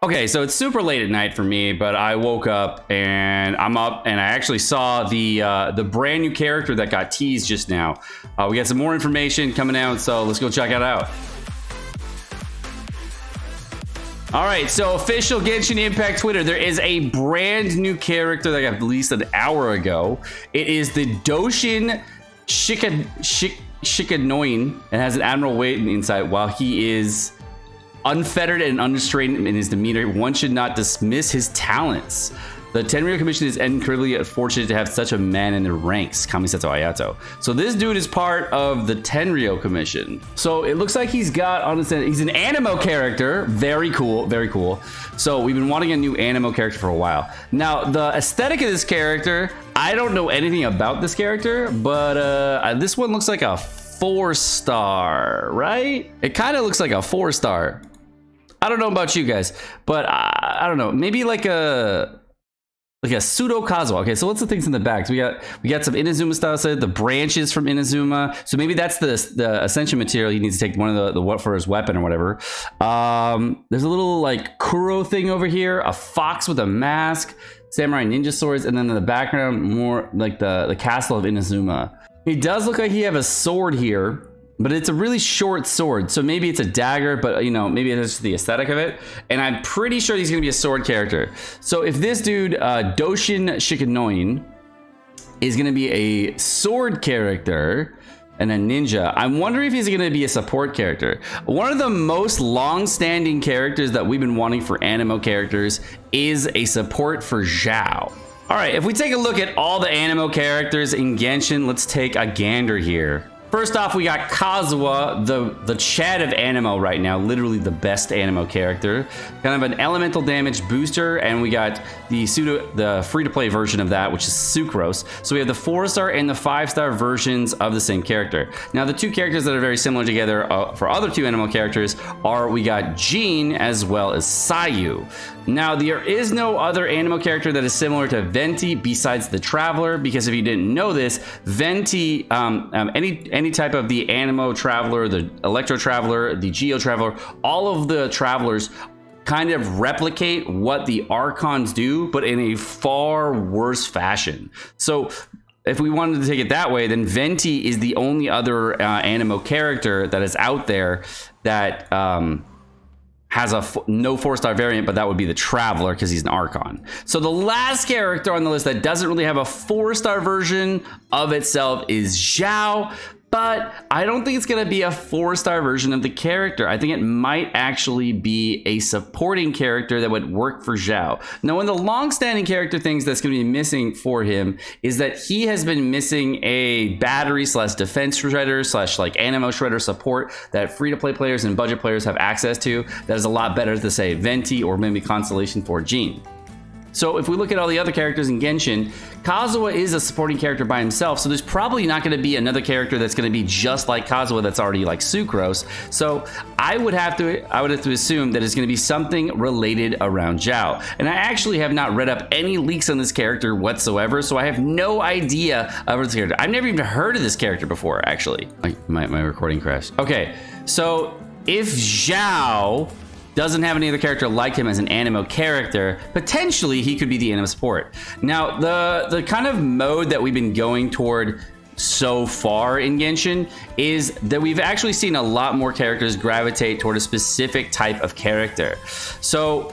Okay, so it's super late at night for me, but I woke up and I'm up and I actually saw the brand new character that got teased just now. We got some more information coming out, so let's go check it out. All right, so official Genshin Impact Twitter, there is a brand new character that got released an hour ago. It is the Doshin Shikanoin and has an Admiral Waiting inside. While he is unfettered and unrestrained in his demeanor, one should not dismiss his talents. The Tenryou Commission is incredibly fortunate to have such a man in their ranks, Kamisato Ayato. So this dude is part of the Tenryou Commission. So it looks like he's got on his, he's an ANEMO character. Very cool, very cool. So we've been wanting a new ANEMO character for a while. Now the aesthetic of this character, I don't know anything about this character, but this one looks like a 4-star, right? It kind of looks like a 4-star. I don't know about you guys, but I don't know. Maybe like a pseudo Kazuha. Okay, so what's the things in the back? So we got some Inazuma style set, the branches from Inazuma. So maybe that's the ascension material. He needs to take one of the what for his weapon or whatever. There's a little like Kuro thing over here, a fox with a mask, samurai ninja swords, and then in the background more like the castle of Inazuma. He does look like he have a sword here, but it's a really short sword, so maybe it's a dagger, but you know, maybe it's just the aesthetic of it. And I'm pretty sure he's gonna be a sword character. So if this dude, Doshin Shikanoin, is gonna be a sword character and a ninja, I'm wondering if he's gonna be a support character. One of the most long-standing characters that we've been wanting for ANEMO characters is a support for Xiao. All right, if we take a look at all the ANEMO characters in Genshin, let's take a gander here. First off, we got Kazuha, the Chad of ANEMO right now, literally the best ANEMO character. Kind of an elemental damage booster, and we got the free-to-play version of that, which is Sucrose. So we have the 4-star and the 5-star versions of the same character. Now, the two characters that are very similar together for other two ANEMO characters are we got Jean as well as Sayu. Now, there is no other ANEMO character that is similar to Venti besides the Traveler, because if you didn't know this, Venti, any type of the ANEMO Traveler, the Electro Traveler, the Geo Traveler, all of the Travelers kind of replicate what the Archons do, but in a far worse fashion. So if we wanted to take it that way, then Venti is the only other ANEMO character that is out there that has a no 4-star variant, but that would be the Traveler because he's an Archon. So the last character on the list that doesn't really have a 4-star version of itself is Xiao. But I don't think it's going to be a 4-star version of the character. I think it might actually be a supporting character that would work for Xiao. Now, one of the long-standing character things that's going to be missing for him is that he has been missing a battery / defense shredder / like ANEMO shredder support that free-to-play players and budget players have access to. That is a lot better to say Venti or maybe Constellation for Jean. So if we look at all the other characters in Genshin, Kazuha is a supporting character by himself, so there's probably not going to be another character that's going to be just like Kazuha that's already like Sucrose. So I would have to assume that it's going to be something related around Xiao. And I actually have not read up any leaks on this character whatsoever, so I have no idea of this character. I've never even heard of this character before, actually. My recording crashed. Okay, so if Xiao doesn't have any other character like him as an ANEMO character, potentially he could be the ANEMO support. Now, the kind of mode that we've been going toward so far in Genshin is that we've actually seen a lot more characters gravitate toward a specific type of character. So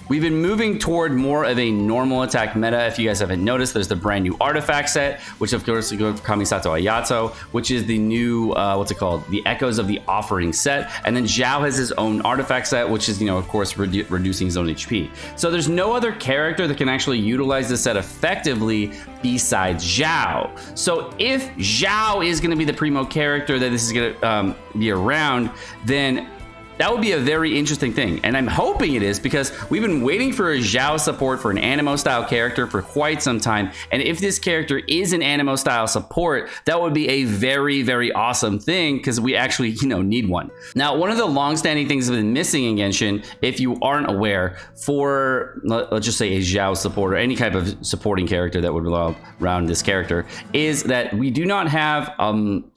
we've been moving toward more of a normal attack meta. If you guys haven't noticed, there's the brand new artifact set, which of course is going for Kamisato Ayato, which is the new, what's it called? The Echoes of the Offering set. And then Xiao has his own artifact set, which is, of course, reducing his own HP. So there's no other character that can actually utilize this set effectively besides Xiao. So if Xiao is going to be the primo character that this is going to be around, then that would be a very interesting thing, and I'm hoping it is, because we've been waiting for a Xiao support for an ANEMO style character for quite some time, and if this character is an ANEMO style support, that would be a very, very awesome thing, because we actually, need one. Now, one of the long-standing things that have been missing in Genshin, if you aren't aware, for, let's just say a Xiao support or any type of supporting character that would revolve around this character, is that we do not have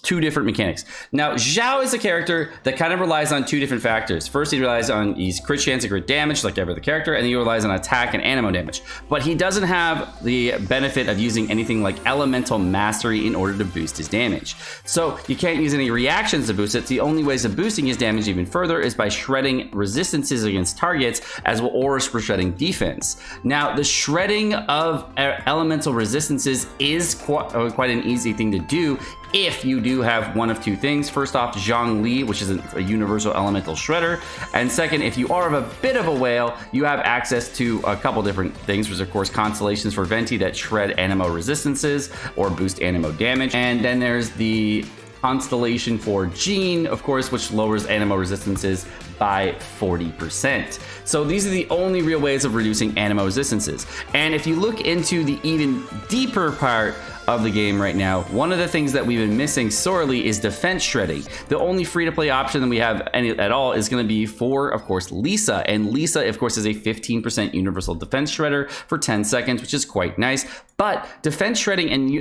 two different mechanics. Now, Xiao is a character that kind of relies on two different factors. factors. First, he relies on his crit chance and crit damage, like every other character, and he relies on attack and ANEMO damage. But he doesn't have the benefit of using anything like elemental mastery in order to boost his damage. So you can't use any reactions to boost it. The only ways of boosting his damage even further is by shredding resistances against targets, as well as for shredding defense. Now, the shredding of elemental resistances is quite an easy thing to do if you do have one of two things. First off, Zhongli, which is a universal elemental shredder. And second, if you are a bit of a whale, you have access to a couple different things. There's of course constellations for Venti that shred ANEMO resistances or boost ANEMO damage. And then there's the constellation for Jean, of course, which lowers ANEMO resistances by 40%. So these are the only real ways of reducing ANEMO resistances. And if you look into the even deeper part of the game right now, one of the things that we've been missing sorely is defense shredding. The only free-to-play option that we have at all is going to be for, of course, Lisa. And Lisa, of course, is a 15% universal defense shredder for 10 seconds, which is quite nice. But defense shredding and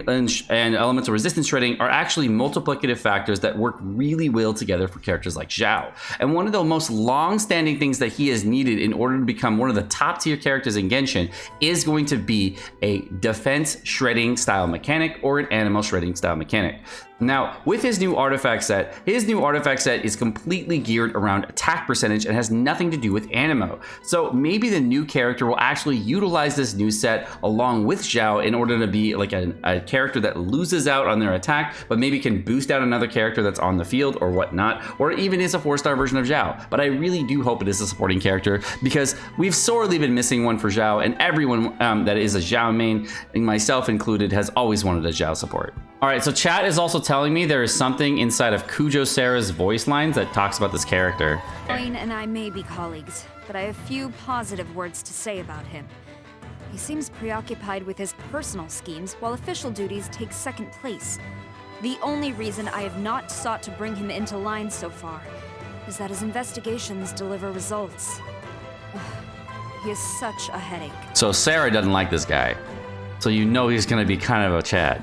elemental resistance shredding are actually multiplicative factors that work really well together for characters like Xiao. And one of the most long-standing things that he has needed in order to become one of the top-tier characters in Genshin is going to be a defense shredding style mechanic or an ANEMO shredding style mechanic. Now, with his new artifact set is completely geared around attack percentage and has nothing to do with ANEMO. So maybe the new character will actually utilize this new set along with Xiao in order to be like a character that loses out on their attack, but maybe can boost out another character that's on the field or whatnot, or even is a 4-star version of Xiao. But I really do hope it is a supporting character, because we've sorely been missing one for Xiao, and everyone that is a Xiao main, myself included, has always wanted a Xiao support. All right, so chat is also telling me there is something inside of Kujo Sarah's voice lines that talks about this character. Wayne and I may be colleagues, but I have few positive words to say about him. He seems preoccupied with his personal schemes, while official duties take second place. The only reason I have not sought to bring him into line so far is that his investigations deliver results. He is such a headache. So Sarah doesn't like this guy. So you know he's gonna be kind of a Chad.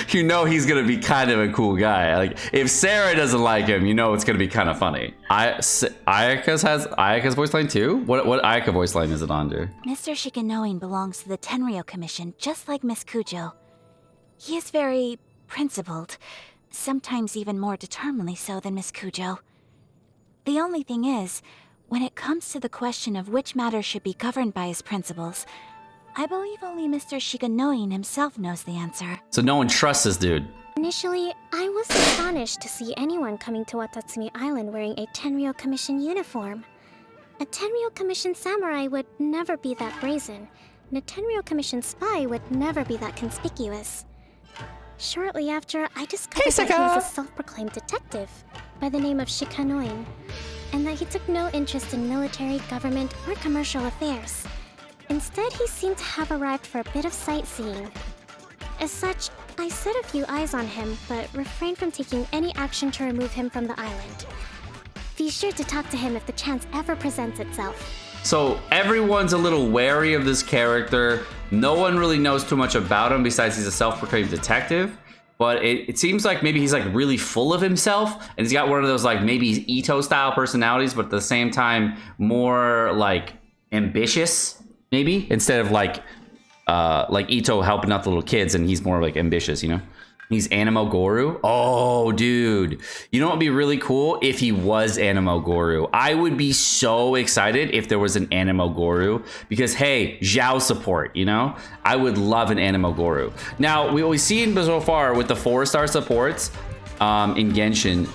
You know he's gonna be kind of a cool guy. Like, if Sarah doesn't like him, you know it's gonna be kind of funny. Ayaka's voice line too? What Ayaka voice line is it under? Mr. Shikanoin belongs to the Tenryou Commission, just like Miss Kujo. He is very principled, sometimes even more determinedly so than Miss Kujo. The only thing is, when it comes to the question of which matters should be governed by his principles, I believe only Mr. Shikanoin himself knows the answer. So no one trusts this dude. Initially, I was astonished to see anyone coming to Watatsumi Island wearing a Tenryou Commission uniform. A Tenryou Commission samurai would never be that brazen, and a Tenryou Commission spy would never be that conspicuous. Shortly after, I discovered that he was a self-proclaimed detective by the name of Shikanoin, and that he took no interest in military, government, or commercial affairs. Instead, he seemed to have arrived for a bit of sightseeing. As such, I set a few eyes on him, but refrained from taking any action to remove him from the island. Be sure to talk to him if the chance ever presents itself. So everyone's a little wary of this character. No one really knows too much about him besides he's a self-proclaimed detective. But it seems like maybe he's like really full of himself, and he's got one of those like maybe Ito-style personalities, but at the same time more like ambitious. Maybe instead of like Ito helping out the little kids, and he's more like ambitious, you know? He's ANEMO Goru. Oh, dude. You know what would be really cool? If he was ANEMO Goru. I would be so excited if there was an ANEMO Goru, because hey, Xiao support, you know? I would love an ANEMO Goru. Now, what we've seen so far with the 4-star supports in Genshin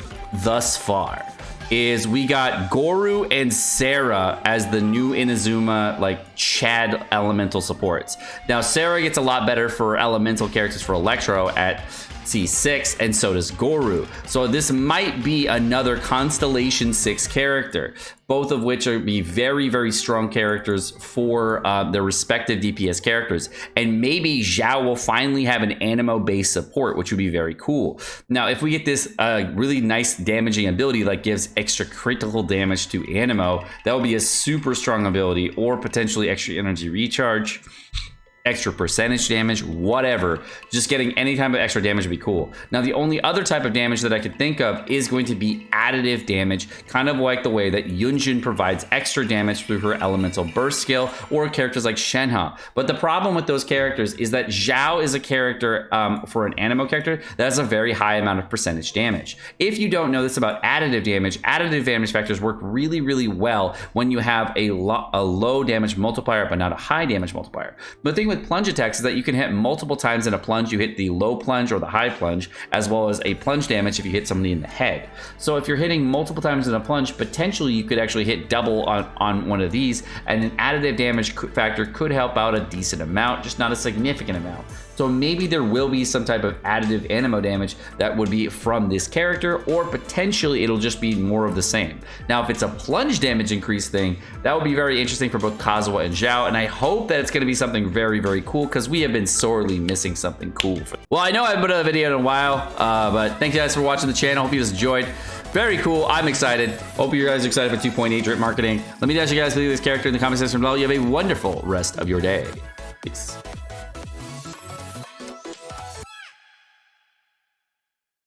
thus far is we got Goru and Sarah as the new Inazuma like Chad elemental supports. Now Sarah gets a lot better for elemental characters for Electro at C6, and so does Goru. So this might be another Constellation 6 character, both of which are be very, very strong characters for their respective DPS characters. And maybe Xiao will finally have an ANEMO-based support, which would be very cool. Now, if we get this really nice damaging ability that gives extra critical damage to ANEMO, that would be a super strong ability, or potentially extra energy recharge. extra percentage damage, whatever. Just getting any type of extra damage would be cool. Now, the only other type of damage that I could think of is going to be additive damage, kind of like the way that Yunjin provides extra damage through her elemental burst skill, or characters like Shenhe. But the problem with those characters is that Xiao is a character for an ANEMO character that has a very high amount of percentage damage. If you don't know this about additive damage factors work really, really well when you have a low damage multiplier but not a high damage multiplier. The thing with plunge attacks is that you can hit multiple times in a plunge. You hit the low plunge or the high plunge, as well as a plunge damage if you hit somebody in the head. So if you're hitting multiple times in a plunge, potentially you could actually hit double on one of these, and an additive damage factor could help out a decent amount, just not a significant amount. So maybe there will be some type of additive ANEMO damage that would be from this character, or potentially it'll just be more of the same. Now, if it's a plunge damage increase thing, that would be very interesting for both Kazuha and Xiao, and I hope that it's going to be something very, very cool, because we have been sorely missing something cool. Well, I know I haven't put out a video in a while, but thank you guys for watching the channel. Hope you guys enjoyed. Very cool. I'm excited. Hope you guys are excited for 2.8 drip marketing. Let me know what you guys believe of this character in the comment section below. You have a wonderful rest of your day. Peace.